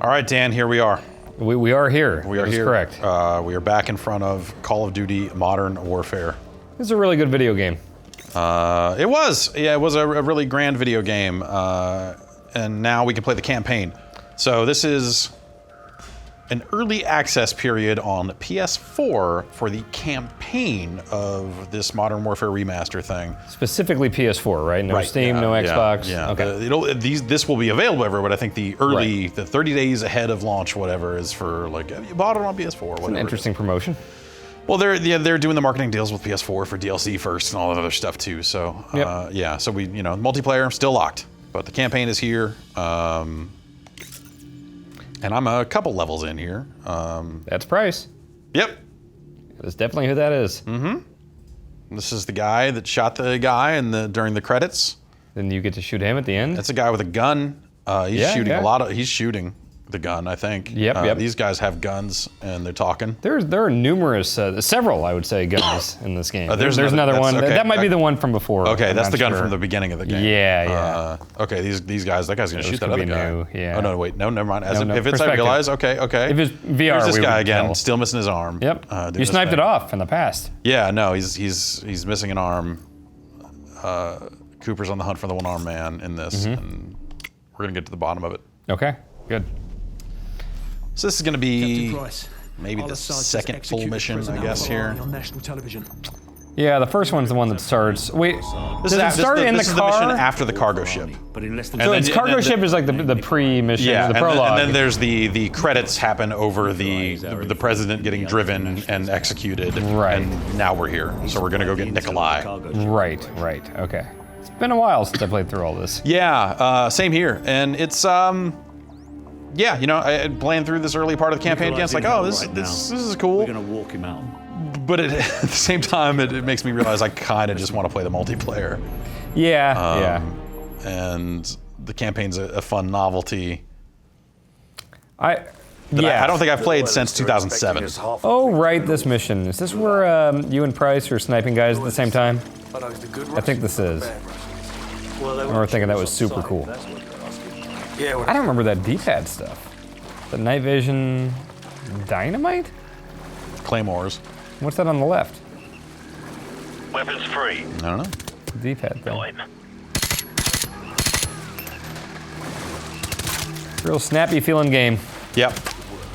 All right, Dan, here we are. We are here. We are here. Correct. We are back in front of Call of Duty Modern Warfare. This is a really good video game. It was. Yeah, it was a really grand video game. And now we can play the campaign. So this is an early access period on PS4 for the campaign of this Modern Warfare remaster thing. Specifically PS4, right? No Right, Steam, yeah, no yeah, Xbox. Yeah. Okay. This will be available everywhere, but I think the early, the 30 days ahead of launch, whatever, is for like, you bought it on PS4, whatever. An interesting promotion. Well, they're doing the marketing deals with PS4 for DLC first and all that other stuff too. So Yep. yeah, so we multiplayer still locked, but the campaign is here. And I'm a couple levels in here. That's Price. Yep. That's definitely who that is. This is the guy that shot the guy during the credits. Then you get to shoot him at the end. That's a guy with a gun. He's Yeah, shooting yeah. He's shooting the gun, I think. Yep. These guys have guns and they're talking. There are numerous, several, I would say, guns in this game. There's another that's- one. okay. That might be the one from before. Okay, I'm that's not the gun sure. from the beginning of the game. Yeah. Okay, these guys, that guy's gonna shoot that could other be guy. new, yeah. Oh no, wait, no, never mind. No, If it's I perspective. realize, okay. If it's VR, Here's this we guy would again, tell. still missing his arm. Yep. doing You his sniped thing. it off in the past. Yeah, no, he's missing an arm. Cooper's on the hunt for the one-armed man in this, and we're gonna get to the bottom of it. Okay, good. So this is gonna be Captain Price, maybe the Al-Assad just second full executed mission, I President guess, here. al-Baghdadi on national television. Yeah, the first one's the one that starts. Wait, does it start in the this is car? the mission after the cargo ship. But in less than And So then- its and cargo then- ship is like the pre-mission, Yeah, the and prologue. then there's the credits happen over the president getting driven and executed. Right. And now we're here, so we're gonna go get Nikolai. Right, okay. It's been a while since I played through all this. Yeah, same here, and it's yeah, I playing through this early part of the campaign again. It's like, oh, this is cool. We're gonna walk him out. But at the same time, it makes me realize I kind of just want to play the multiplayer. Yeah, And the campaign's a fun novelty. I don't think I've played since 2007. Oh, right, this mission. Is this where you and Price are sniping guys at the same time? I think this is. I remember thinking that was super cool. I don't remember that D-pad stuff. The night vision dynamite? Claymores. What's that on the left? Weapons free. I don't know. D-pad thing. Going. Real snappy feeling game. Yep.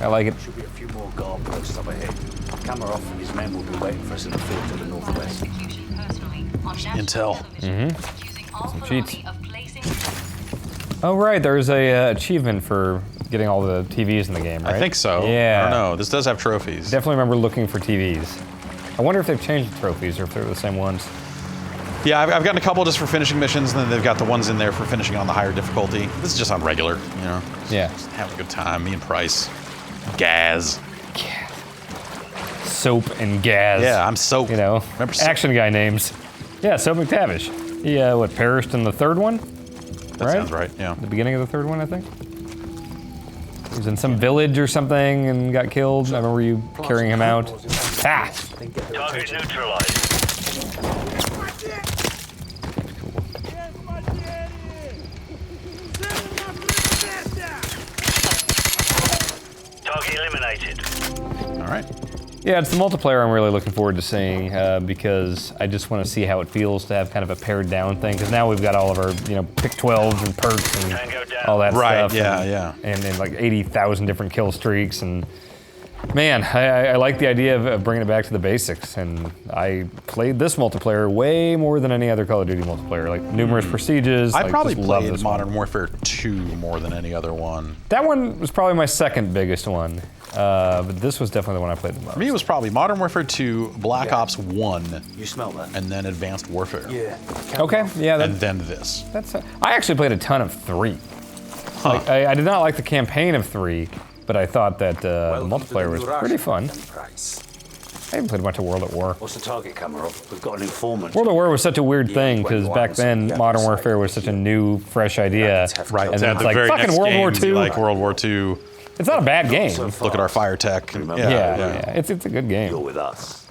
I like it. Should be a few more guard posts up ahead. Camera off and his men will be waiting for us in the field to the northwest. Intel. Some cheats. Oh, right, there's a achievement for getting all the TVs in the game, right? I think so. Yeah. I don't know. This does have trophies. Definitely remember looking for TVs. I wonder if they've changed the trophies or if they're the same ones. Yeah, I've gotten a couple just for finishing missions, and then they've got the ones in there for finishing on the higher difficulty. This is just on regular, Yeah. Just having a good time. Me and Price. Gaz. Soap and Gaz. Yeah, I'm Soap. Remember Soap? Action guy names. Yeah, Soap McTavish. He, perished in the third one? That sounds right, yeah. The beginning of the third one, I think? He was in some village or something and got killed. I remember you carrying him out. Ah! Target neutralized. Target eliminated. All right. Yeah, it's the multiplayer I'm really looking forward to seeing because I just want to see how it feels to have kind of a pared down thing. Because now we've got all of our, pick 12s and perks and Tango down. all that Right, stuff. yeah. And like 80,000 different kill streaks. And man, I like the idea of bringing it back to the basics. And I played this multiplayer way more than any other Call of Duty multiplayer. Like numerous prestiges. I like, probably just love played this one. Modern Warfare 2 more than any other one. That one was probably my second biggest one. But this was definitely the one I played the most. For me, it was probably Modern Warfare 2, Black Ops 1, You smell that? and then Advanced Warfare. Yeah. Okay, yeah, And then this. I actually played a ton of 3. Like, I did not like the campaign of 3, but I thought that the multiplayer was pretty fun. I haven't played a bunch of World at War. What's the target camera off? We've got an informant. World at War was such a weird thing because back then Modern Warfare was such a new, fresh idea. Right, And then at it's the like very fucking next World War games, II. like World War II. It's not a bad game. Look at our fire tech. Yeah. It's a good You're game. with us.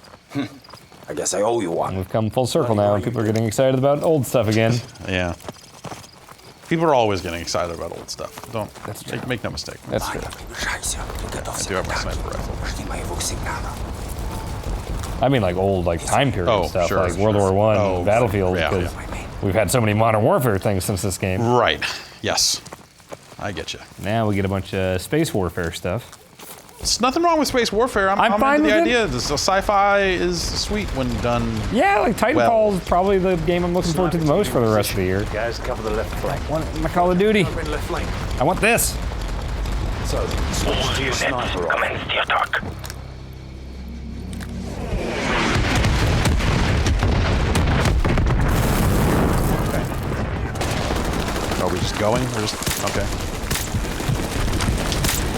I guess I owe you one. We've come full circle now, and people are getting excited about old stuff again. Yeah. People are always getting excited about old stuff. Don't make no mistake. That's true. I do have my sniper rifle. I mean, like old, like time period stuff, sure, like World War I, Oh, Battlefield, yeah, because we've had so many Modern Warfare things since this game. Right. Yes. I get you. Now we get a bunch of space warfare stuff. There's nothing wrong with space warfare. I'm fine into the with idea. The sci-fi is sweet when done. Yeah, like Titanfall is probably the game I'm looking forward to the most for the rest of the year. Guys, cover the left flank. I want my Call of Duty. Left flank. I want this. So, switch to your sniper rifle. Commence the attack. Are we just going? We're just okay.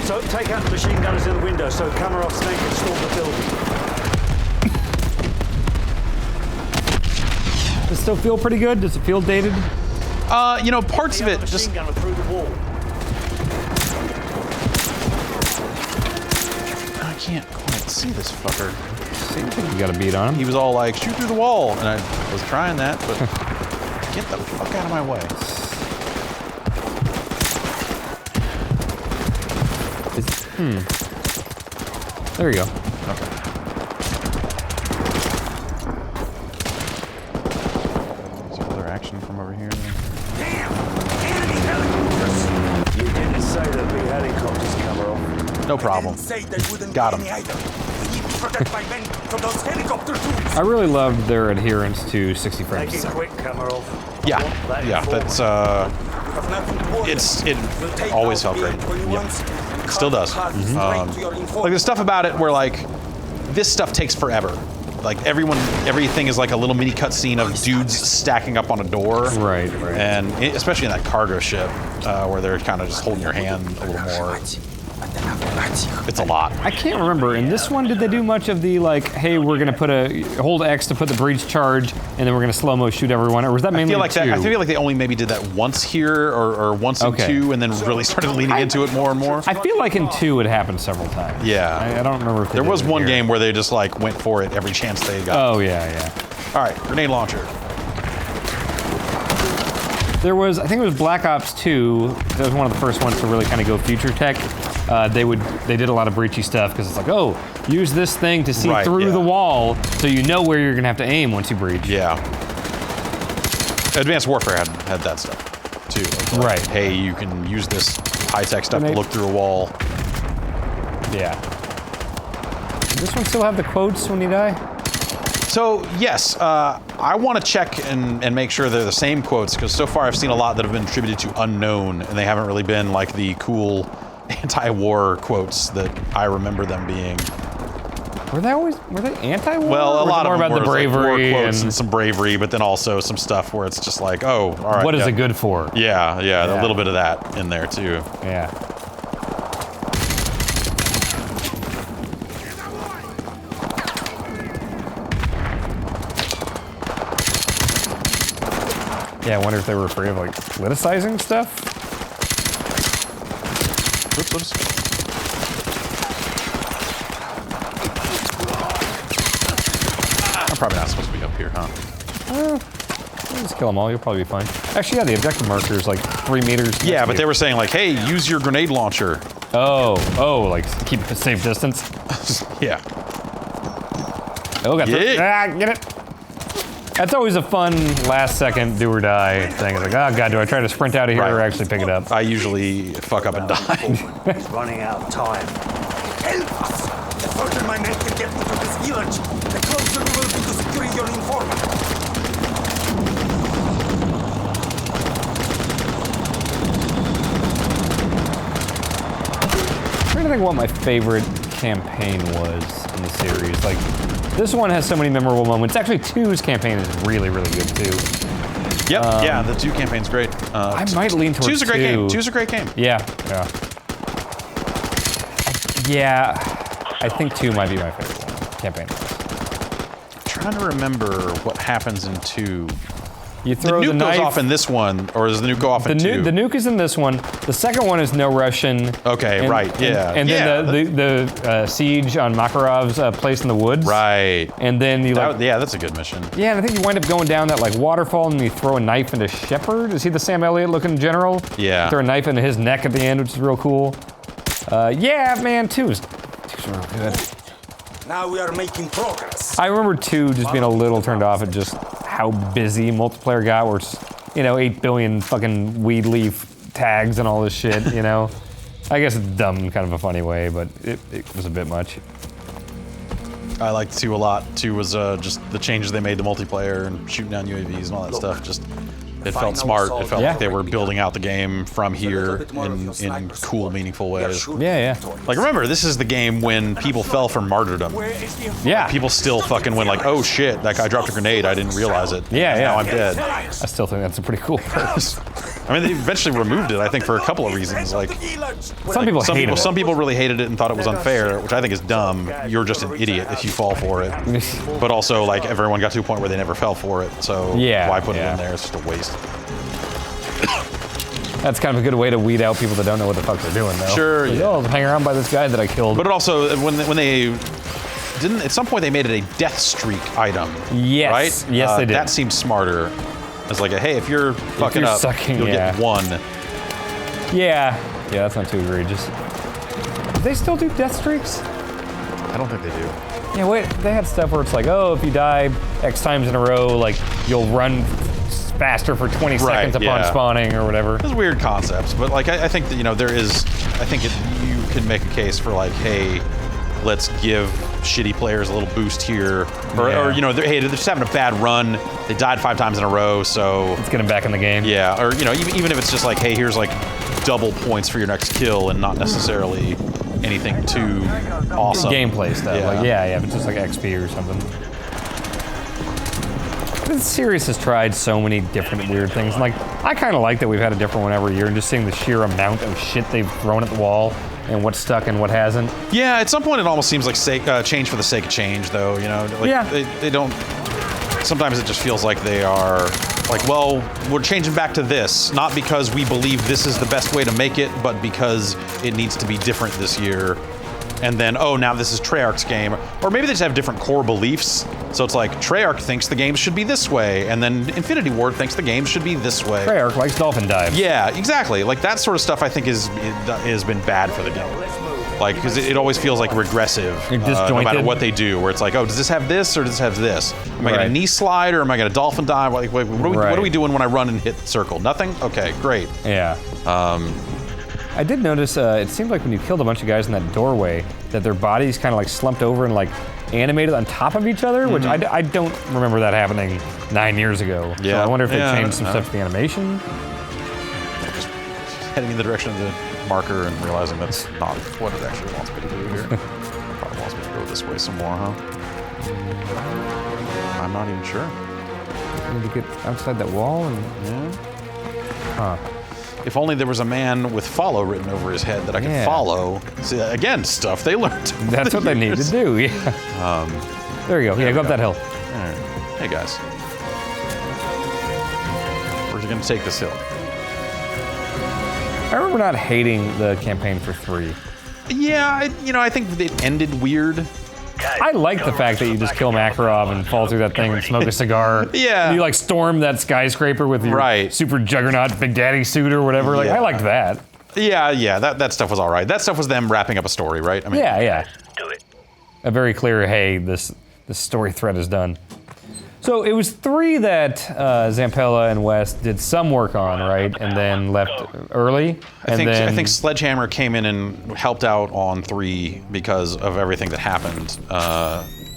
So, take out the machine gunners in the window so Kamarov Snake can storm the building. Does it still feel pretty good? Does it feel dated? You know, parts of it just. Gunner through the wall. I can't quite see this fucker. You got a beat on him. He was all like, "Shoot through the wall," and I was trying that, but get the fuck out of my way. There you go. Okay. Some other action from over here. You didn't say there'd be helicopters, Kamarov. No problem. Got him. I really loved their adherence to 60 frames. Make it quick, Kamarov. Yeah, yeah. That's it always felt great. Yep. Still does. Like there's stuff about it where like this stuff takes forever. Like everything is like a little mini cutscene of dudes stacking up on a door. Right. And especially in that cargo ship where they're kind of just holding your hand a little more. It's a lot. I can't remember. In this one, did they do much of the like, hey, we're gonna hold X to put the breach charge, and then we're gonna slow-mo shoot everyone, or was that mainly I two? feel like they only maybe did that once here or once in 2, and then really started leaning into it more and more. I feel like in 2 it happened several times. Yeah. I don't remember if There was one here. game where they just like went for it every chance they got. Oh yeah. All right, grenade launcher. There was, I think it was Black Ops 2. That was one of the first ones to really kind of go future tech. They did a lot of breachy stuff because it's like, oh, use this thing to see through the wall, so you know where you're gonna have to aim once you breach. Yeah. Advanced Warfare had that stuff too. Like, right. Hey, you can use this high-tech stuff to look through a wall. Yeah. Does this one still have the quotes when you die? So yes, I want to check and make sure they're the same quotes because so far I've seen a lot that have been attributed to unknown, and they haven't really been like the cool anti-war quotes that I remember them being. Were they anti-war? Well, a lot of more them about the were bravery like war quotes and some bravery, but then also some stuff where it's just like, oh, all right. What is it good for? Yeah, a little bit of that in there too. Yeah. Yeah, I wonder if they were afraid of like politicizing stuff. Oops. I'm probably not supposed to be up here, huh? Just kill them all, you'll probably be fine. Actually, yeah, the objective marker is like 3 meters. Yeah, but they were saying like, hey, use your grenade launcher. Oh, like keep a safe distance. Yeah. Oh, got get it. That's always a fun last second do or die thing. It's like, oh god, do I try to sprint out of here or actually pick it up? I usually fuck up and die. He's running out of time. Help us! The further my men can get into this village, the closer we will be to securing your informant. I'm trying to think what my favorite campaign was in the series. Like, this one has so many memorable moments. Actually, 2's campaign is really, really good too. Yep, yeah, the 2 campaign's great. I might lean towards 2's a great 2. game. 2's a great game. Yeah. Yeah, I think 2 might be my favorite one, campaign. I'm trying to remember what happens in 2. You throw the nuke knife. goes off in this one, or does the nuke go off in two? The nuke is in this one. The second one is no Russian. Okay, right, yeah. And then the siege on Makarov's place in the woods. Right. And then you yeah, that's a good mission. Yeah, and I think you wind up going down that like waterfall, and you throw a knife into Shepard. Is he the Sam Elliott looking general? Yeah. Throw a knife into his neck at the end, which is real cool. Yeah, man, two's real good. Now we are making progress. I remember 2 just being a little turned off at just how busy multiplayer got, where it's, 8 billion fucking weed leaf tags and all this shit, you know? I guess it's dumb in kind of a funny way, but it was a bit much. I liked 2 a lot. 2 was just the changes they made to multiplayer and shooting down UAVs and all that stuff. Just it felt smart. It felt like they were building out the game from here in cool, meaningful ways. Yeah. Like, remember, this is the game when people fell for martyrdom. Yeah. People still fucking went like, oh shit, that guy dropped a grenade, I didn't realize it. Yeah. Now I'm dead. I still think that's a pretty cool perk. I mean, they eventually removed it, I think, for a couple of reasons. Like, Some people hated it. Some people really hated it and thought it was unfair, which I think is dumb. You're just an idiot if you fall for it. But also, like, everyone got to a point where they never fell for it, so why put it in there? It's just a waste. That's kind of a good way to weed out people that don't know what the fuck they're doing, though. Sure, like, oh, hang around by this guy that I killed. But it also, when they didn't, at some point they made it a death streak item. Yes. Right? Yes, they did. That seemed smarter. It's like, hey, if you're fucking up, you'll get 1. Yeah, that's not too egregious. Do they still do death streaks? I don't think they do. Yeah, wait, they had stuff where it's like, oh, if you die X times in a row, like, you'll run faster for 20 seconds upon spawning or whatever. There's weird concepts, but like, I think that, you can make a case for like, hey, let's give shitty players a little boost here. Or hey, they're just having a bad run. They died 5 times in a row, so... Let's get them back in the game. Yeah, or, even if it's just like, hey, here's like double points for your next kill and not necessarily anything too awesome. Gameplay stuff. Yeah. Like, but just like XP or something. This series has tried so many different weird things. Like, I kind of like that we've had a different one every year, and just seeing the sheer amount of shit they've thrown at the wall and what's stuck and what hasn't. Yeah, at some point it almost seems like change for the sake of change, though. They don't. Sometimes it just feels like they are like, well, we're changing back to this, not because we believe this is the best way to make it, but because it needs to be different this year. And then, oh, now this is Treyarch's game. Or maybe they just have different core beliefs. So it's like, Treyarch thinks the game should be this way, and then Infinity Ward thinks the game should be this way. Treyarch likes dolphin dives. Yeah, exactly. Like, that sort of stuff I think has been bad for the game. Like, because it always feels like regressive, no matter what they do, where it's like, oh, does this have this, or does this have this? Am I going to knee slide, or am I going to dolphin dive? Like, what are we doing when I run and hit circle? Nothing? Okay, great. Yeah. I did notice, it seemed like when you killed a bunch of guys in that doorway, that their bodies kind of like slumped over and like animated on top of each other, which I don't remember that happening 9 years ago. Yeah. So I wonder if they changed some stuff to the animation. Just heading in the direction of the marker and realizing that's not what it actually wants me to do here. Probably wants me to go this way some more, huh? I'm not even sure. I need to get outside that wall and... Yeah. Huh. If only there was a man with follow written over his head that I could follow. See, again, stuff they learned. That's what they need to do, yeah. There you go. Yeah, go up that hill. All right. Hey, guys. Where's he going to take this hill? I remember not hating the campaign for 3. Yeah, I think it ended weird. I like the fact that you just kill Makarov and fall through that thing and smoke a cigar. Yeah. And you like storm that skyscraper with your super juggernaut Big Daddy suit or whatever. Like, I liked that. Yeah, that stuff was all right. That stuff was them wrapping up a story, right? I mean, yeah. Do it. A very clear, hey, this story thread is done. So it was 3 that Zampella and West did some work on, right? And then left early. I think Sledgehammer came in and helped out on 3 because of everything that happened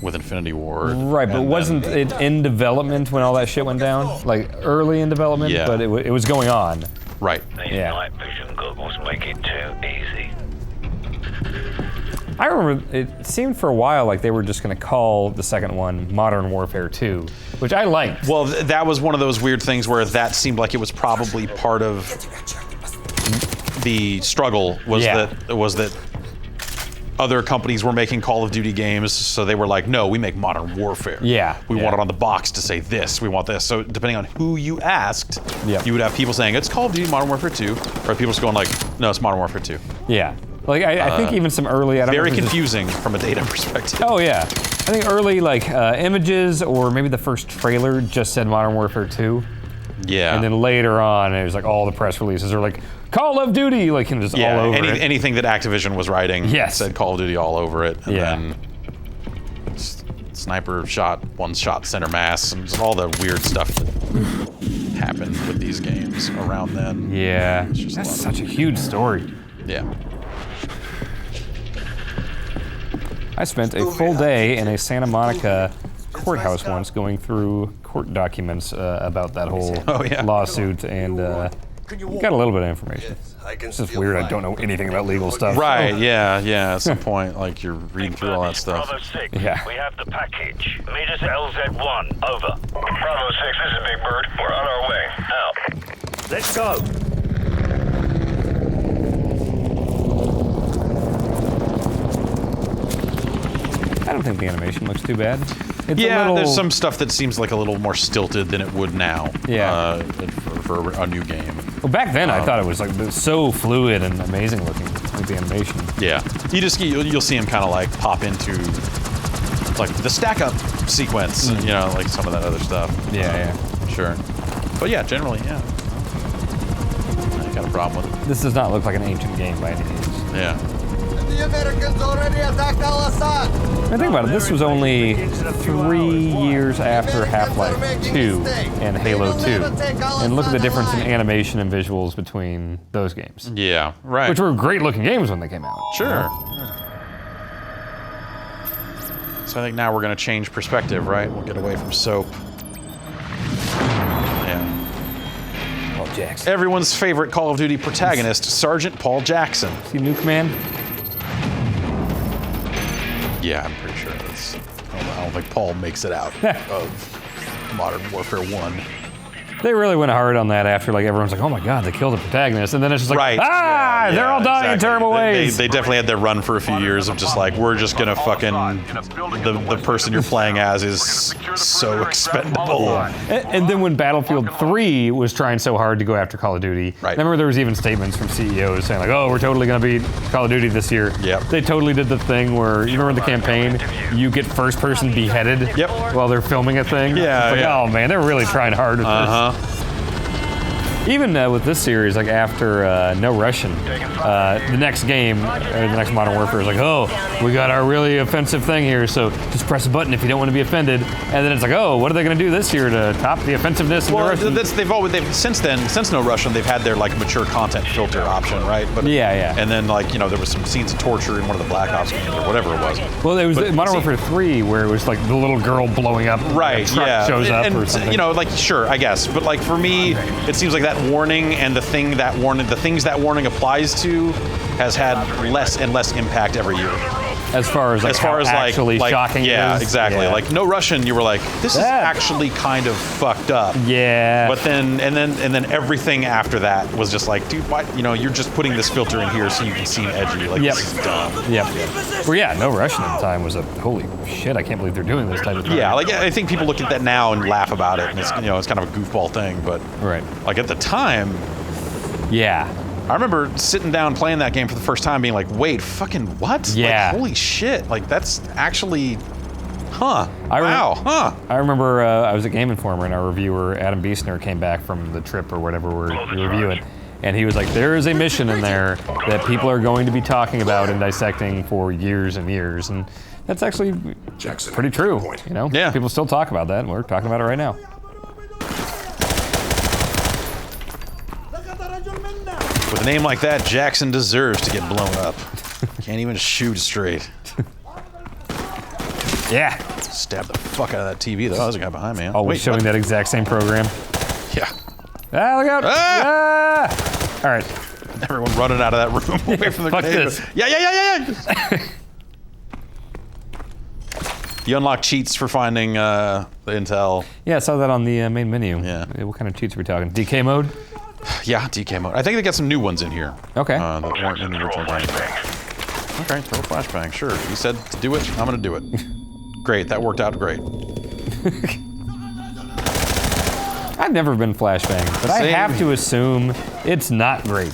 with Infinity Ward. Right, but wasn't it in development when all that shit went down? Like early in development, but it was going on. Right. These night vision goggles make it too easy. I remember it seemed for a while like they were just going to call the second one Modern Warfare 2, which I liked. Well, that was one of those weird things where that seemed like it was probably part of the struggle was that other companies were making Call of Duty games, so they were like, no, we make Modern Warfare. Yeah. We want it on the box to say this, we want this. So depending on who you asked, Yep. you would have people saying, it's Call of Duty Modern Warfare 2, or people just going like, no, it's Modern Warfare 2. Yeah. Like, I think even some early... I don't Very know if it was just- confusing from a data perspective. Oh, yeah. I think early, like, images or maybe the first trailer just said Modern Warfare 2. Yeah. And then later on, it was like all the press releases are like, Call of Duty, like, you know, just all over it. Anything that Activision was writing said Call of Duty all over it. And then sniper shot, one shot center mass, and just all the weird stuff that happened with these games around then. Yeah. just That's a lot such a huge story. Yeah. I spent a full day in a Santa Monica courthouse once going through court documents about that whole lawsuit and got a little bit of information. It's just weird, I don't know anything about legal stuff. Right, yeah, at some point, like, you're reading through all that stuff. Bravo 6, Yeah. we have the package. Meet us at LZ1, over. Bravo 6, this is Big Bird. We're on our way. Out. Let's go. I don't think the animation looks too bad. It's Yeah, a little, there's some stuff that seems like a little more stilted than it would now. Yeah. For a new game. Well, back then I thought it was like so fluid and amazing looking, like the animation. Yeah, you'll see him kind of like pop into like the stack up sequence, you know, like some of that other stuff. Yeah. Sure. But yeah, generally, yeah. I got a problem with it. This does not look like an ancient game by any means. Yeah. The Americans already attacked Al-Assad. I think about it, this was only 3 years after Half-Life 2 and Halo 2. And look at the difference in animation and visuals between those games. Yeah, right. Which were great looking games when they came out. Sure. So I think now we're going to change perspective, right? We'll get away from soap. Yeah. Paul Jackson. Everyone's favorite Call of Duty protagonist, Sergeant Paul Jackson. See Nuke Man? Yeah, I'm pretty sure that's... I don't think Paul makes it out of Modern Warfare 1. They really went hard on that after, like, everyone's like, oh my god, they killed the protagonist. And then it's just like, Right. they're all dying in terrible ways. They definitely had their run for a few years of just like, we're just gonna fucking... The person you're playing as is so expendable. And then when Battlefield 3 was trying so hard to go after Call of Duty, I remember there was even statements from CEOs saying like, oh, we're totally gonna beat Call of Duty this year. Yep. They totally did the thing where, you remember the campaign, you get first person beheaded while they're filming a thing? Yeah, It's like, oh man, they're really trying hard at this. Even with this series, like after No Russian, the next game, or the next Modern Warfare is like, oh, we got our really offensive thing here, so just press a button if you don't want to be offended. And then it's like, oh, what are they going to do this year to top the offensiveness? And Well, the Russian? they've since No Russian, they've had their like mature content filter option, right? But Yeah. And then like, you know, there was some scenes of torture in one of the Black Ops games or whatever it was. Well, it was But Modern see- Warfare 3 where it was like the little girl blowing up. Right, a truck yeah. shows up and, or something. you know, like, sure, I guess. But like for me, it seems like that warning and the things that warning applies to has had less and less impact every year. As far as like, how actually shocking yeah, it is. exactly. Yeah. Like No Russian, you were like, this is actually kind of fucked up. Yeah. But then and then everything after that was just like, dude, why? You know, you're just putting this filter in here so you can seem edgy. Like this is dumb. Yep. Well, yeah, No Russian at the time was a holy shit. I can't believe they're doing this type of thing. Yeah, like I think people look at that now and laugh about it, and it's, you know, it's kind of a goofball thing. But like at the time, yeah. I remember sitting down playing that game for the first time, being like, "Wait, fucking what? Yeah. Like, holy shit! Like that's actually, huh? I remember I was at Game Informer, and our reviewer Adam Biesner came back from the trip or whatever we're reviewing, and he was like, "There is a mission in there that people are going to be talking about and dissecting for years and years," and that's actually pretty true. You know, people still talk about that, and we're talking about it right now. With a name like that, Jackson deserves to get blown up. Can't even shoot straight. Yeah. Stab the fuck out of that TV, though. There's a guy behind me. Huh? Always showing that exact same program. Yeah. Ah, look out! Ah! All right. Everyone running out of that room away from the Fuck grenade. this. Yeah. You unlock cheats for finding the intel. Yeah, I saw that on the main menu. Yeah. What kind of cheats are we talking? DK mode? Yeah, DK mode. I think they got some new ones in here. Okay. That weren't in the original game. Okay, throw a flashbang. Sure. He said to do it. I'm gonna do it. Great. That worked out great. I've never been flashbang, but I Same. have to assume it's not great.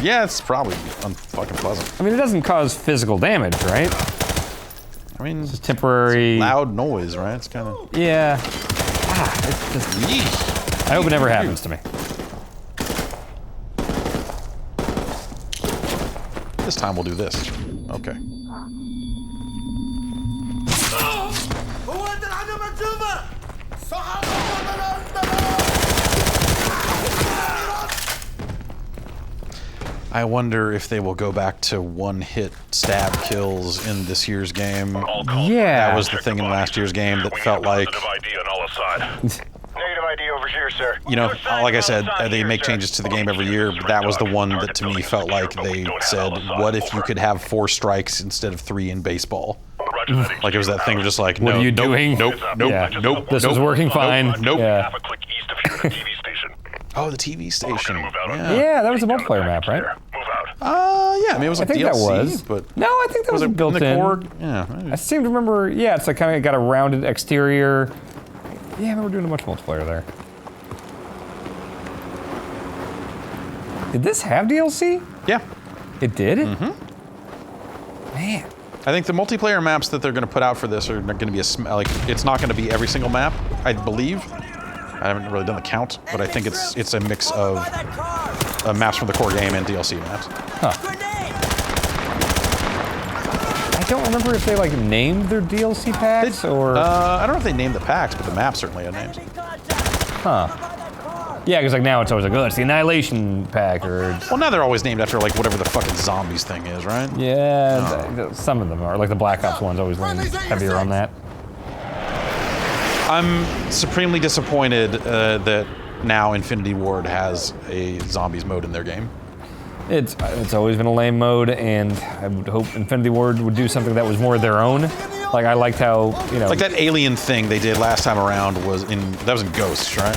Yeah, it's probably unfucking pleasant. I mean, it doesn't cause physical damage, right? I mean, It's temporary. loud noise, right? It's kind of. Yeah. It's just. I hope it never happens to me. This time we'll do this. Okay. I wonder if they will go back to one-hit stab kills in this year's game. Yeah. That was the thing in last year's game that felt like, Negative ID on all sides. Negative ID over here, sir. you know, Other side, like I other said, side they here, make sir. changes to the game every year, but that was the one that to me felt like they said, what if you could have 4 strikes instead of 3 in baseball? Like it was that thing of just like, What no, are you nope, doing? Nope, nope, Yeah. nope. This nope, was working fine. Nope. Yeah. Half a click east of here to the TV station. Oh, the TV station. Move out on Yeah. Yeah, that was a multiplayer map, right? Move out. Yeah, I mean, it was I like think DLC, that was. but No, I think that was, it built in the in. core? Yeah. I seem to remember. Yeah, it's like kind of got a rounded exterior. Yeah, I remember doing a bunch of multiplayer there. Did this have DLC? Yeah. It did? Mm-hmm. Man. I think the multiplayer maps that they're going to put out for this are going to be like it's not going to be every single map, I believe. I haven't really done the count, but I think it's a mix of maps from the core game and DLC maps. I don't remember if they like named their DLC packs or. I don't know if they named the packs, but the maps certainly had names. Yeah, because like now it's always like, oh, it's the Annihilation pack or. Well, now they're always named after like whatever the fucking zombies thing is, right? Yeah, some of them are. Like the Black Ops ones always lean heavier on that. I'm supremely disappointed that now Infinity Ward has a zombies mode in their game. It's always been a lame mode, and I would hope Infinity Ward would do something that was more their own. Like I liked how, you know. Like that alien thing they did last time around was in Ghosts, right?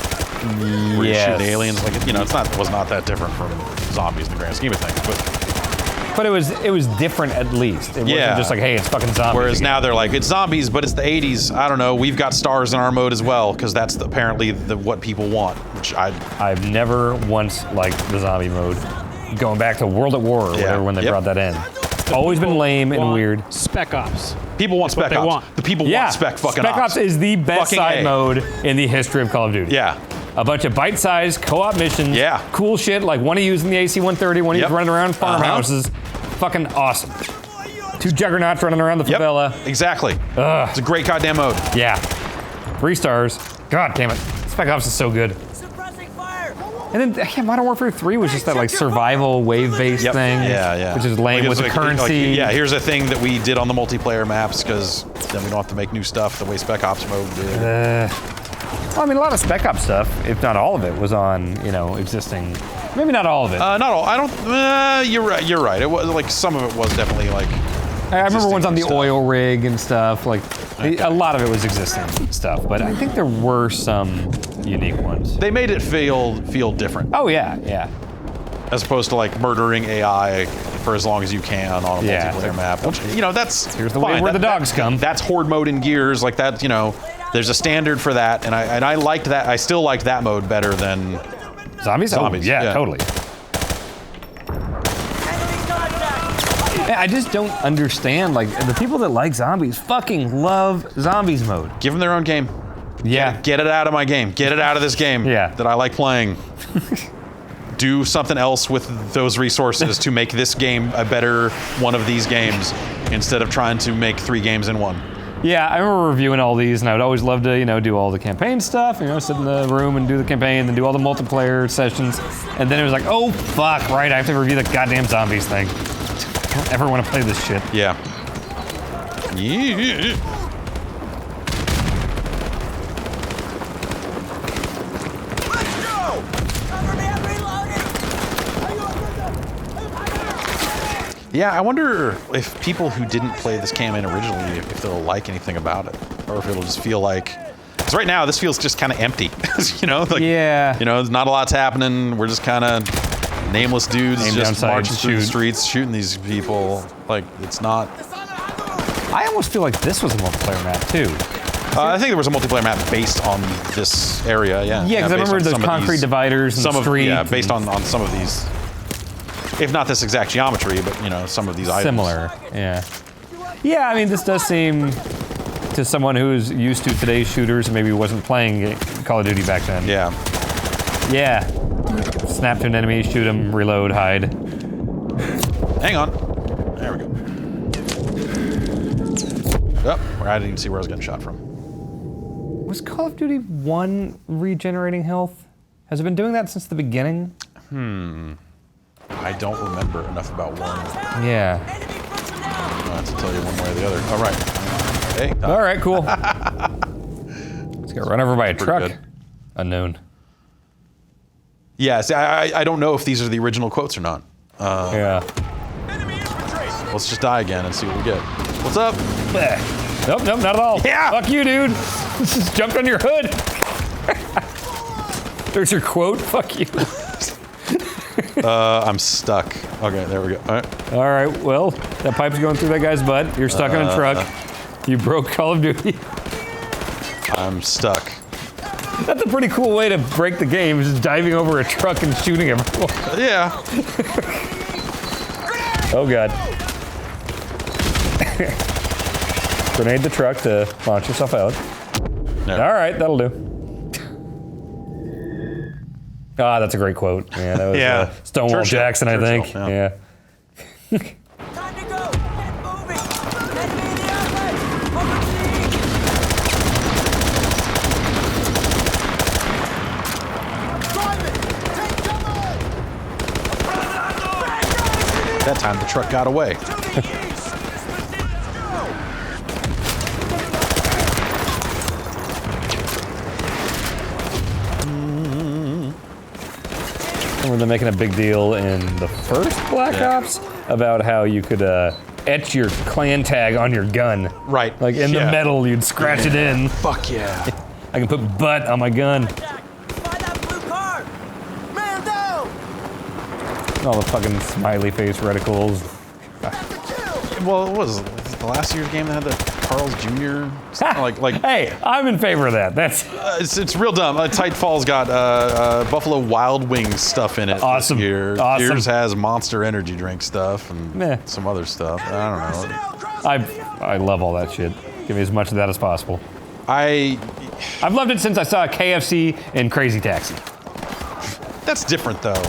Where you shoot aliens, like you know, was not that different from zombies in the grand scheme of things, But it was different at least. It wasn't just like, hey, it's fucking zombies. Whereas again. now they're like, it's zombies, but it's the 80s. I don't know. We've got stars in our mode as well, because that's apparently what people want. Which I've never once liked the zombie mode. Going back to World at War or whatever when they brought that in. Always been lame and weird. Spec Ops. People want Spec they Ops. want. The people want Spec fucking Spec Ops is the best Fucking side A. mode in the history of Call of Duty. Yeah. A bunch of bite-sized co-op missions. Yeah. Cool shit like one of you using the AC-130, one of you running around farmhouses. Fucking awesome. 2 juggernauts running around the favela. Exactly. It's a great goddamn mode. Yeah. 3 stars. God damn it. Spec Ops is so good. And then Modern Warfare 3 was just that like survival wave-based thing. Yeah. Which is lame Like, with it's the currency. yeah, here's a thing that we did on the multiplayer maps, because then we don't have to make new stuff the way Spec Ops mode did. Well, I mean, a lot of Spec Ops stuff, if not all of it, was on, you know, existing. Maybe not all of it. Not all. I don't. You're right. You're right. It was like some of it was definitely like. I remember ones on the stuff. oil rig and stuff. Like a lot of it was existing stuff, but I think there were some unique ones. They made it feel different. Oh yeah. As opposed to like murdering AI for as long as you can on a multiplayer map. Which, you know, that's here's the way where the dogs come. That's horde mode in Gears. Like that, you know, there's a standard for that, and I liked that. I still liked that mode better than Zombies. Oh, yeah, totally. I just don't understand. Like the people that like zombies fucking love zombies mode. Give them their own game. Yeah. Get it out of my game. Get it out of this game. Yeah. That I like playing. Do something else with those resources to make this game a better one of these games instead of trying to make 3 games in one. Yeah, I remember reviewing all these, and I would always love to, you know, do all the campaign stuff, you know, sit in the room and do the campaign, then do all the multiplayer sessions, and then it was like, oh, fuck, right, I have to review the goddamn zombies thing. I don't ever want to play this shit. Yeah. Yeah, I wonder if people who didn't play this campaign originally, if they'll like anything about it, or if it'll just feel like. Because right now, this feels just kind of empty. You know, like, yeah. You know, there's not a lot's happening. We're just kind of nameless dudes Aim down just sights, marching through the shoot. streets, shooting these people. Like, it's not. I almost feel like this was a multiplayer map too. I think there was a multiplayer map based on this area. Yeah. Yeah, because I based remember on those some of concrete these- dividers and some the of street. yeah, based on some of these. If not this exact geometry, but you know, some of these items. Similar, yeah. Yeah, I mean, this does seem to someone who's used to today's shooters and maybe wasn't playing Call of Duty back then. Yeah. Yeah. Snap to an enemy, shoot him, reload, hide. Hang on. There we go. Oh, I didn't even see where I was getting shot from. Was Call of Duty 1 regenerating health? Has it been doing that since the beginning? I don't remember enough about one. Yeah. I'll have to tell you one way or the other. All right. Hey. All right, cool. Let's get run over by a truck. good. Unknown. Yeah, see, I don't know if these are the original quotes or not. Yeah. Let's just die again and see what we get. What's up? Nope, nope, not at all. Yeah. Fuck you, dude. Just jumped on your hood. There's your quote. Fuck you. I'm stuck. Okay, there we go. All right. All right, well, that pipe's going through that guy's butt. You're stuck in a truck. You broke Call of Duty. I'm stuck. That's a pretty cool way to break the game, is just diving over a truck and shooting everyone. Yeah. Oh, God. Grenade the truck to launch yourself out. No. All right, that'll do. Ah, that's a great quote. Yeah, that was Yeah. Stonewall Churchill. Jackson, I think. Churchill, Yeah. Time to go! Get moving! Enemy in the airplane! That time the truck got away. Remember them making a big deal in the first Black Ops about how you could etch your clan tag on your gun. Right. Like in the Yeah. metal, you'd scratch it in. Fuck yeah. I can put butt on my gun. Find that blue car! Man down! All the fucking smiley face reticles. Well, what was it the last year's game that had the Carl's Jr. like Hey, I'm in favor of that. That's it's real dumb. Titanfall's got Buffalo Wild Wings stuff in it Awesome. this year. Awesome. Yours has Monster Energy drink stuff and Meh. some other stuff. I don't know. I love all that shit. Give me as much of that as possible. I've loved it since I saw KFC and Crazy Taxi. That's different though.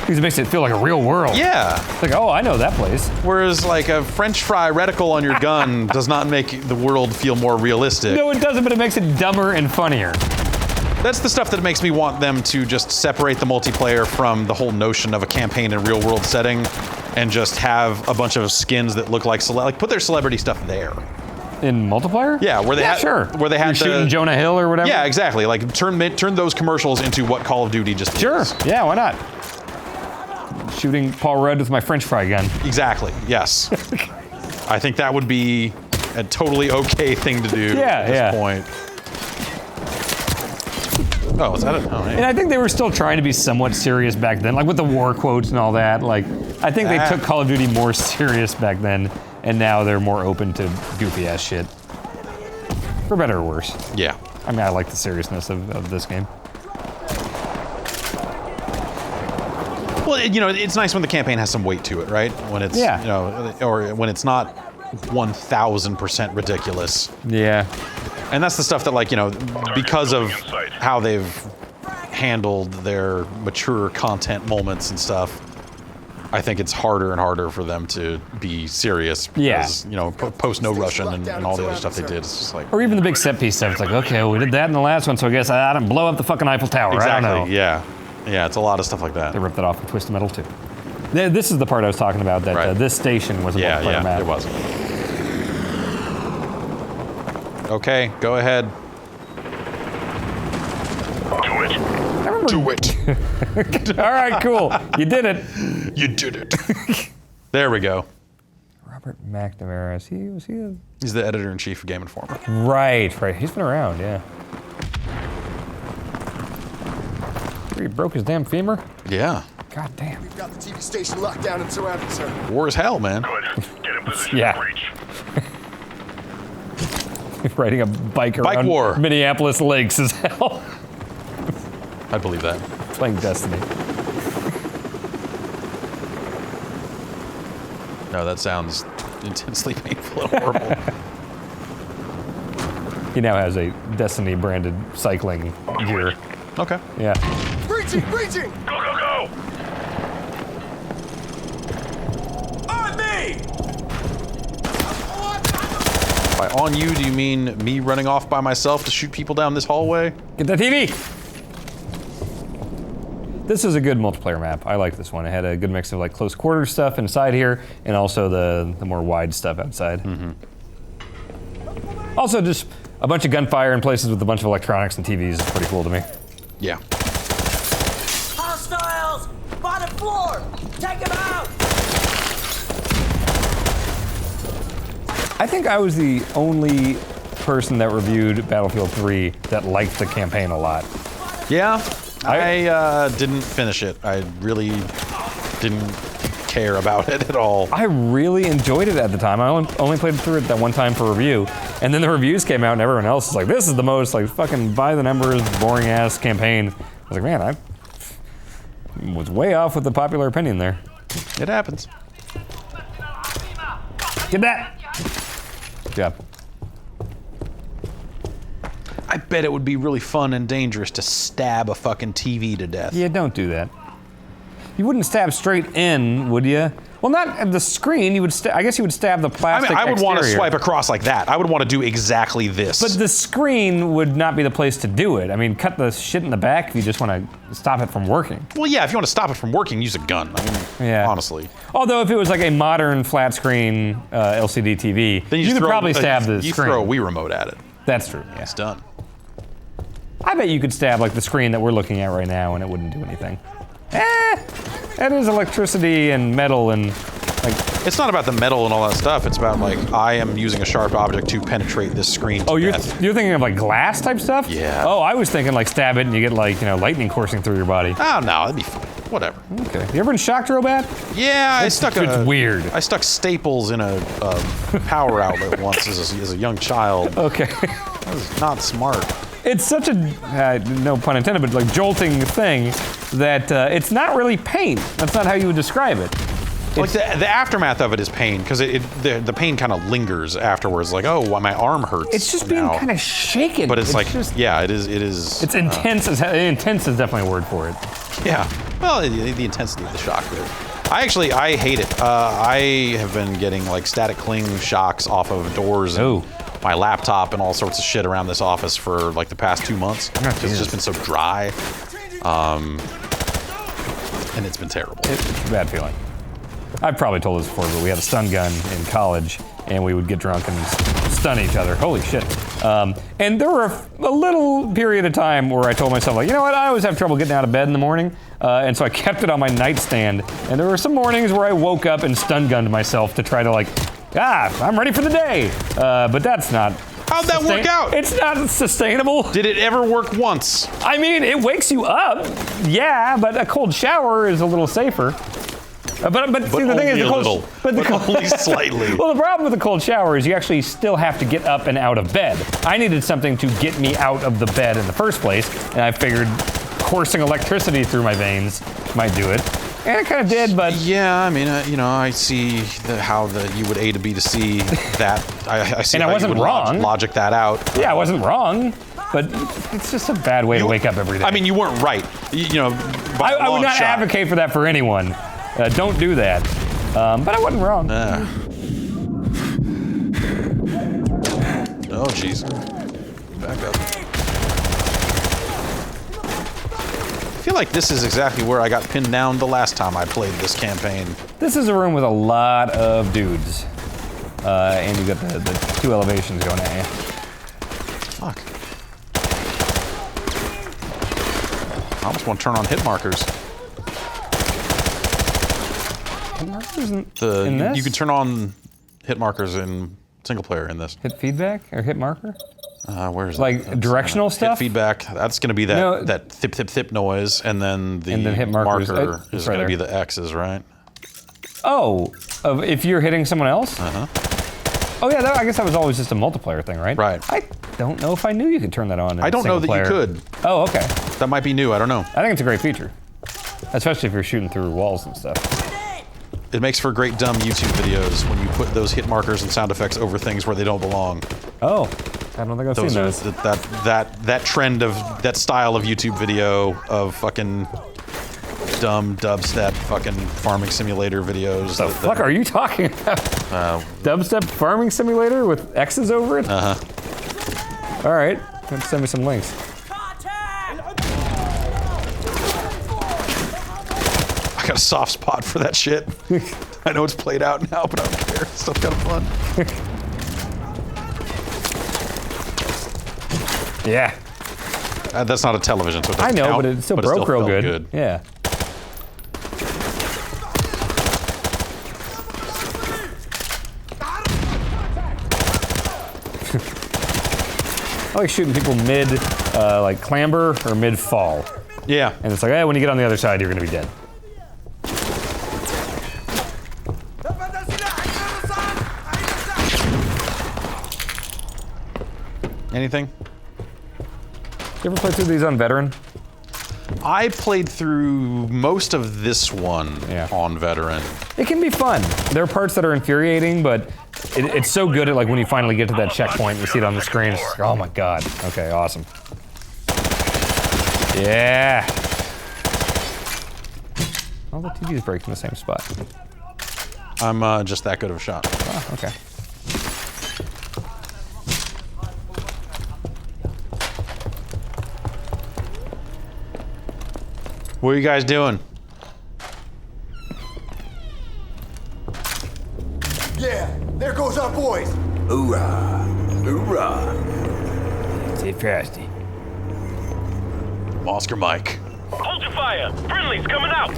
Because it makes it feel like a real world. Yeah. It's like, oh, I know that place. Whereas like a French fry reticle on your gun does not make the world feel more realistic. No, it doesn't, but it makes it dumber and funnier. That's the stuff that makes me want them to just separate the multiplayer from the whole notion of a campaign in real world setting and just have a bunch of skins that look like put their celebrity stuff there. In multiplayer? Yeah, where they had sure. where they had You're shooting the, Jonah Hill or whatever? Yeah, exactly. Like turn those commercials into what Call of Duty just Sure. is. Yeah, why not? Shooting Paul Rudd with my French fry gun. Exactly. Yes. I think that would be a totally okay thing to do at this point. Oh, is that it? Oh, And I think they were still trying to be somewhat serious back then, like with the war quotes and all that. Like, I think they took Call of Duty more serious back then, and now they're more open to goofy ass shit. For better or worse. Yeah. I mean, I like the seriousness of this game. Well, you know, it's nice when the campaign has some weight to it, right? When it's, you know, or when it's not 1,000% ridiculous. Yeah. And that's the stuff that, like, you know, because of how they've handled their mature content moments and stuff, I think it's harder and harder for them to be serious. Because, you know, post No Russian and all the other stuff they did, it's just like... Or even the big set piece stuff. It's like, okay, well, we did that in the last one, so I guess I didn't blow up the fucking Eiffel Tower. Exactly, I don't know. yeah. Yeah, it's a lot of stuff like that. They ripped that off with Twisted Metal too. This is the part I was talking about, that this station was a multiplayer map. It was. Okay, go ahead. Do it. All right, cool. You did it. You did it. There we go. Robert McNamara, was he a... He's the editor-in-chief of Game Informer. Right. He's been around, yeah. He broke his damn femur? Yeah. God damn. We've got the TV station locked down and surrounded, sir. War is hell, man. Good. Get in position Yeah. to breach. Riding a bike around war. Minneapolis lakes is hell. I'd believe that. Playing Destiny. No, that sounds intensely painful and horrible. He now has a Destiny branded cycling gear. Okay. Yeah. Breaching! Breaching! Go, go, go! On me! By on you, do you mean me running off by myself to shoot people down this hallway? Get that TV! This is a good multiplayer map. I like this one. It had a good mix of like close quarter stuff inside here and also the more wide stuff outside. Also just a bunch of gunfire in places with a bunch of electronics and TVs is pretty cool to me. Yeah. Hostiles! Bottom floor! Take them out! I think I was the only person that reviewed Battlefield 3 that liked the campaign a lot. Yeah. I didn't finish it. I really didn't care about it at all. I really enjoyed it at the time. I only played through it that one time for review, and then the reviews came out and everyone else was like, this is the most like fucking by the numbers, boring ass campaign. I was like, man, I was way off with the popular opinion there. It happens. Get that! Good job. I bet it would be really fun and dangerous to stab a fucking TV to death. Yeah, don't do that. You wouldn't stab straight in, would you? Well, not at the screen. You would. I guess you would stab the I plastic. mean, I would want to exterior. swipe across like that. I would want to do exactly this. But the screen would not be the place to do it. I mean, cut the shit in the back if you just want to stop it from working. well, yeah, if you want to stop it from working, use a gun. I mean, Yeah. honestly. Although if it was like a modern flat screen LCD TV, Then you just could throw probably stab the you screen. throw a Wii remote at it. That's true. Yeah. It's done. I bet you could stab like the screen that we're looking at right now and it wouldn't do anything. That is electricity and metal and like. It's not about the metal and all that stuff. It's about like I am using a sharp object to penetrate this screen. Oh, to you're death. thinking of like glass type stuff? Yeah. Oh, I was thinking like stab it and you get like lightning coursing through your body. Oh no, that'd be fun. Whatever. Okay. You ever been shocked real bad? Yeah, I stuck it's weird. I stuck staples in a power outlet once as a young child. Okay. That was not smart. It's such a, no pun intended, but like jolting thing that it's not really pain. That's not how you would describe it. Like the aftermath of it is pain because the pain kind of lingers afterwards. Like, oh, my arm hurts. It's just being now. kind of shaken. But it's like, just, yeah, it is. It's intense. Intense is definitely a word for it. Yeah. Well, the intensity of the shock there. I hate it. I have been getting like static cling shocks off of doors and my laptop and all sorts of shit around this office for like the past 2 months. It's just been so dry. And it's been terrible. It's a bad feeling. I've probably told this before, but we had a stun gun in college, and we would get drunk and stun each other. Holy shit. And there were a little period of time where I told myself, like, you know what, I always have trouble getting out of bed in the morning, and so I kept it on my nightstand. And there were some mornings where I woke up and stun gunned myself to try to like, I'm ready for the day. But that's not. How'd that work out? It's not sustainable. Did it ever work once? I mean, it wakes you up, yeah, but a cold shower is a little safer. But see, the thing is, the cold, only slightly. Well, the problem with the cold shower is you actually still have to get up and out of bed. I needed something to get me out of the bed in the first place, and I figured coursing electricity through my veins might do it. And it kind of did, but yeah, I mean, I see how you would A to B to C that. I see and I how wasn't you would wrong. Logic that out. Yeah, I wasn't wrong, but it's just a bad way to wake up every day. I mean, you weren't right. By a I would long not shot. advocate for that for anyone. Don't do that. But I wasn't wrong. Oh, jeez. Back up. I feel like this is exactly where I got pinned down the last time I played this campaign. This is a room with a lot of dudes. And you got the two elevations going at you. Fuck. I almost want to turn on hit markers. Hit markers in You this? can turn on hit markers in single player in this. Hit feedback or hit marker? Where's Like that? directional Hit stuff? feedback. That's going to be that No. that thip thip thip noise, and then the hit markers. marker It's is right going to be there. the X's, right? Oh, if you're hitting someone else? Uh-huh. Oh yeah, I guess that was always just a multiplayer thing, right? Right. I don't know if I knew you could turn that on. I don't know that you could. Oh, okay. That might be new. I don't know. I think it's a great feature, especially if you're shooting through walls and stuff. It makes for great dumb YouTube videos when you put those hit markers and sound effects over things where they don't belong. Oh, I don't think I've seen Those those. are that trend of that style of YouTube video of fucking dumb dubstep fucking farming simulator videos. The fuck are you talking about? Dubstep farming simulator with X's over it? Uh-huh. All right, send me some links. I got a soft spot for that shit. I know it's played out now, but I don't care. It's still kind of fun. Yeah, That's not a television, so it I doesn't know, count, but it still it broke real felt good. Yeah. I like shooting people mid, like clamber or mid fall, Yeah. and it's like, hey, when you get on the other side, you're gonna be dead. Anything? You ever play through these on veteran? I played through most of this one Yeah. on veteran. It can be fun. There are parts that are infuriating, but it's so good at like when you finally get to that checkpoint, you see it on the screen. It's like, oh my god. Okay, awesome. Yeah. All the TVs break in the same spot. I'm just that good of a shot. Oh, okay. What are you guys doing? Yeah, there goes our boys. Hoorah! Hoorah! Stay frosty. Oscar Mike. Hold your fire. Friendly's coming out.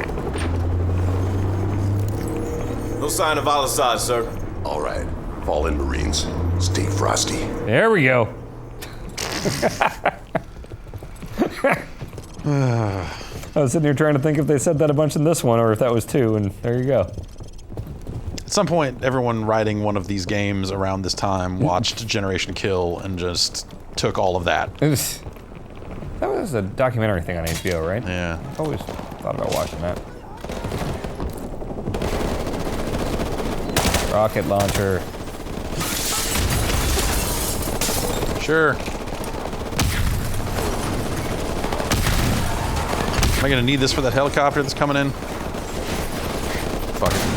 No sign of Al-Assad, sir. All right. Fall in, Marines. Stay frosty. There we go. I was sitting here trying to think if they said that a bunch in this one or if that was two, and there you go. At some point, everyone writing one of these games around this time watched Generation Kill and just took all of that. That was a documentary thing on HBO, right? Yeah. I've always thought about watching that. Rocket launcher. Sure. Am I gonna need this for that helicopter that's coming in? Fuck it.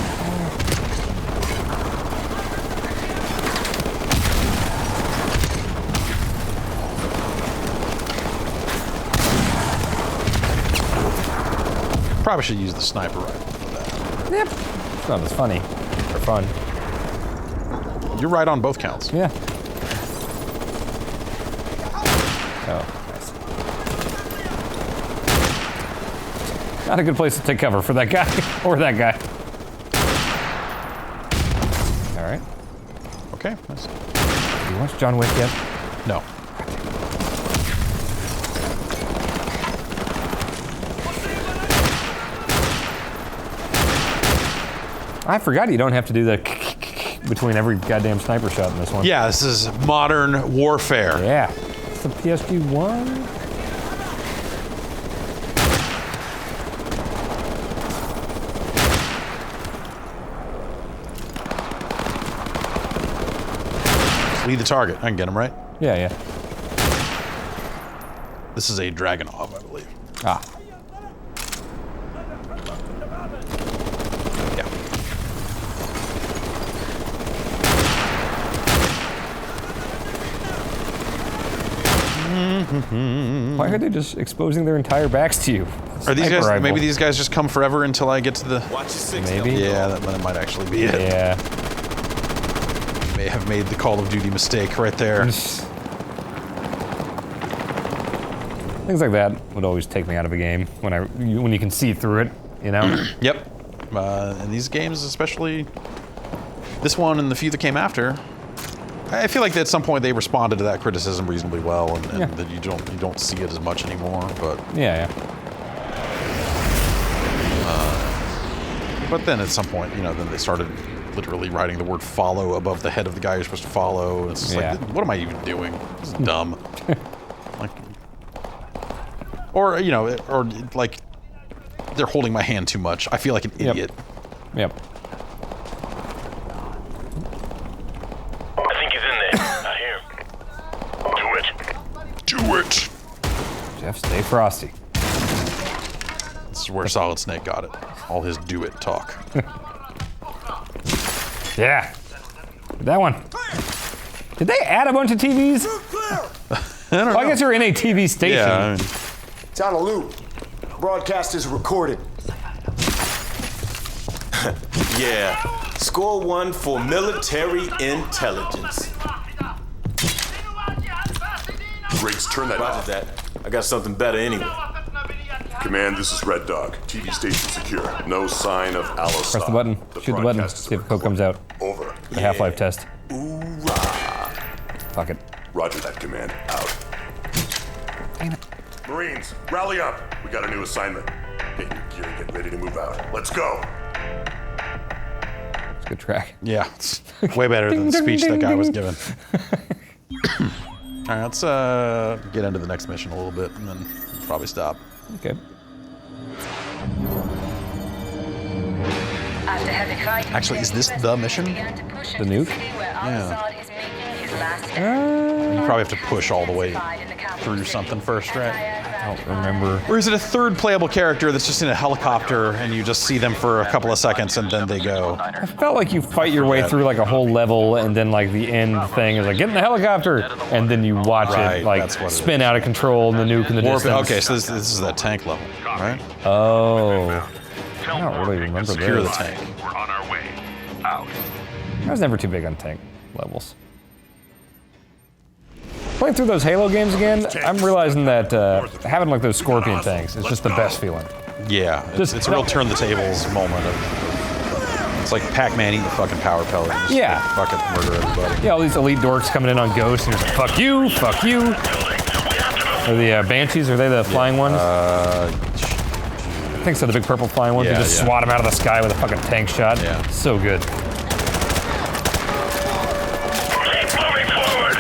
Probably should use the sniper rifle for that. Yep. It's not as funny or fun. You're right on both counts. Yeah. Oh, nice. Not a good place to take cover for that guy or that guy. All right. Okay. Nice. You watch John Wick yet? No. I forgot you don't have to do the between every goddamn sniper shot in this one. Yeah, this is modern warfare. Yeah. It's the PSG-1. Lead the target. I can get him, right? Yeah, yeah. This is a Dragunov, I believe. Ah. Yeah. Why are they just exposing their entire backs to you? Are these Sniper guys? rifle. Maybe these guys just come forever until I get to the. Watch your six. Maybe. Yeah, that might actually be it. Yeah. May have made the Call of Duty mistake right there. Things like that would always take me out of a game when you can see through it, you know? Yep. And these games, especially this one and the few that came after, I feel like at some point they responded to that criticism reasonably well, and that you don't see it as much anymore. But yeah. But then at some point, then they started literally writing the word "follow" above the head of the guy you're supposed to follow. It's just like, what am I even doing? This is dumb. Like, or like they're holding my hand too much. I feel like an idiot. Yep. I think he's in there. I hear him. Do it. Jeff, stay frosty. This is where Solid Snake got it. All his do it talk. Yeah. That one. Did they add a bunch of TVs? I don't know. I guess you're in a TV station. Yeah. It's on a loop. Broadcast is recorded. Yeah. Score 1 for military intelligence. Briggs, turn that Roger off. that. I got something better anyway. Command, this is Red Dog. TV station secure. No sign of Allostar. Press the button. Shoot the button. See if the code comes out. Over. The Half-Life test. Hoorah. Fuck it. Roger that, Command. Out. Damn it. Marines, rally up. We got a new assignment. Get your gear and get ready to move out. Let's go. It's a good track. Yeah, it's way better than the speech that guy was given. All right, let's get into the next mission a little bit, and then probably stop. Okay. Actually, is this the mission? The nuke? Yeah. You probably have to push all the way through something first, right? I don't remember. Or is it a third playable character that's just in a helicopter and you just see them for a couple of seconds and then they go? I felt like you fight your way through like a whole level, and then like the end thing is like, get in the helicopter, and then you watch it like that's what it spin out of control and the nuke in the distance. Okay, so this is that tank level, right? Oh. I don't really remember Secure the this. tank. We're on our way. Out. I was never too big on tank levels. Playing through those Halo games again, I'm realizing that having like those Scorpion tanks is just the best feeling. Yeah, it's a real turn the tables moment. It's like Pac-Man eating the fucking power pellet. Just fucking murder everybody. Yeah, all these elite dorks coming in on Ghost, and you're like, fuck you, fuck you. Are the Banshees, are they the flying ones? I think so, the big purple flying ones. You just swat them out of the sky with a fucking tank shot. Yeah. So good. Keep moving forward.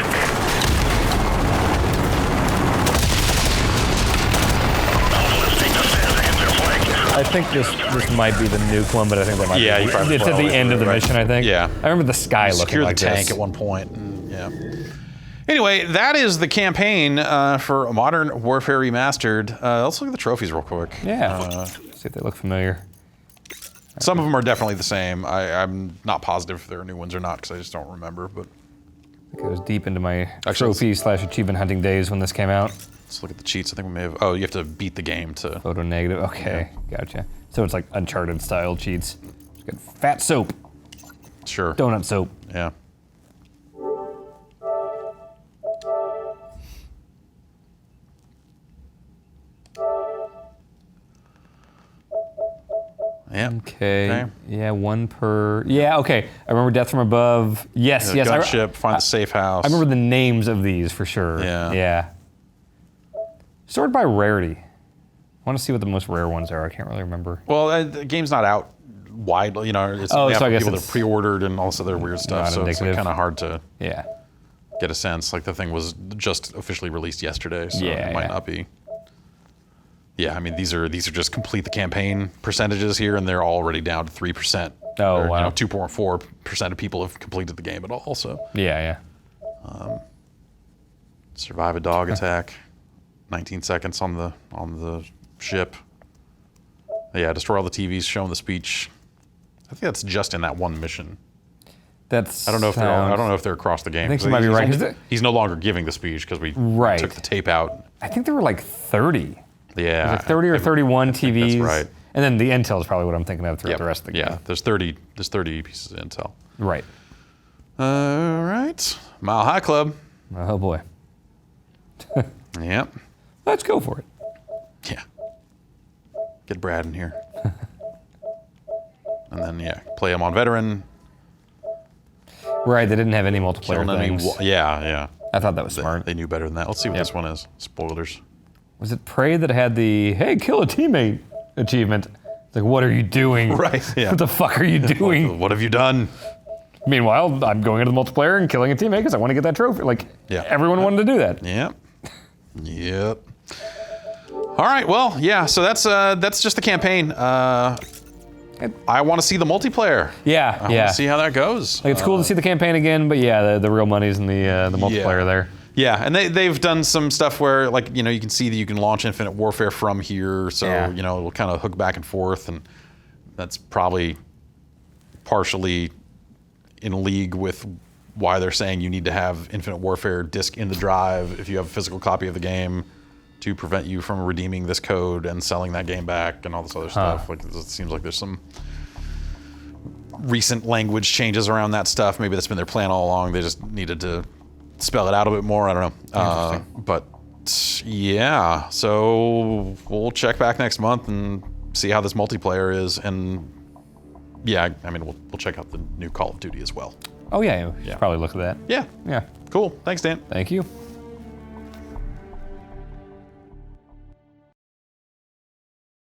I think this might be the nuke one, but I think that might be. You probably It's at the end of the mission, I think. Yeah. I remember the sky looking Secure like the tank this. at one point. And, yeah. Anyway, that is the campaign for Modern Warfare Remastered. Let's look at the trophies real quick. Yeah. See if they look familiar. Some of them are definitely the same. I'm not positive if there are new ones or not because I just don't remember. But I think I was deep into my Actually, trophy/achievement hunting days when this came out. let's look at the cheats. I think we may have. Oh, you have to beat the game to. Photo negative. Okay, gotcha. So it's like Uncharted style cheats. Got fat soap, Sure. donut soap. Yeah. Yeah. Okay. Yeah, one per. Yeah. Okay. I remember Death from Above. Yes. Yes. Gunship. Find the safe house. I remember the names of these for sure. Yeah. Yeah. Sorted by rarity. I want to see what the most rare ones are. I can't really remember. Well, the game's not out widely. You know, it's Oh, only so I out for guess people that it's pre-ordered and also their weird stuff. not So it's indicative. kind of hard to Yeah. get a sense. Like the thing was just officially released yesterday, so Yeah, it might yeah. not be. Yeah, I mean these are just complete the campaign percentages here, and they're already down to 3%. Oh, Or, wow. You know, 2.4% of people have completed the game at all. So Yeah. survive a dog attack, 19 seconds on the ship. Yeah, destroy all the TVs, show them the speech. I think that's just in that one mission. That's. I don't know if they're across the game. I think 'cause you might be he's right, 'cause only- He's no longer giving the speech because we Right. took the tape out. I think there were like 30. Yeah, Like 30 or 31 TVs. that's right. And then the intel is probably what I'm thinking of throughout Yep. the rest of the game. Yeah, there's 30 pieces of intel. Right. All right, Mile High Club. Oh boy. Yep. Let's go for it. Yeah. Get Brad in here. And then play him on veteran. Right, they didn't have any multiplayer Killing any things. yeah. I thought that was smart. They knew better than that. Let's see what this one is. Spoilers. Was it Prey that had the, hey, kill a teammate achievement? It's like, what are you doing? Right, yeah. What the fuck are you doing? What have you done? Meanwhile, I'm going into the multiplayer and killing a teammate because I want to get that trophy. Like, everyone wanted to do that. Yep. Yep. All right, well, yeah, so that's just the campaign. I want to see the multiplayer. Yeah, I want to see how that goes. Like, it's cool to see the campaign again, but yeah, the real money's in the multiplayer there. Yeah, and they've done some stuff where, like, you know, you can see that you can launch Infinite Warfare from here, so, you know, it'll kind of hook back and forth, and that's probably partially in league with why they're saying you need to have Infinite Warfare disc in the drive if you have a physical copy of the game to prevent you from redeeming this code and selling that game back and all this other stuff. Like, it seems like there's some recent language changes around that stuff. Maybe that's been their plan all along. They just needed to spell it out a bit more. I don't know. But yeah, so we'll check back next month and see how this multiplayer is. And yeah, I mean, we'll check out the new Call of Duty as well. Oh yeah, you should probably look at that. Yeah. Yeah. Cool. Thanks, Dan. Thank you.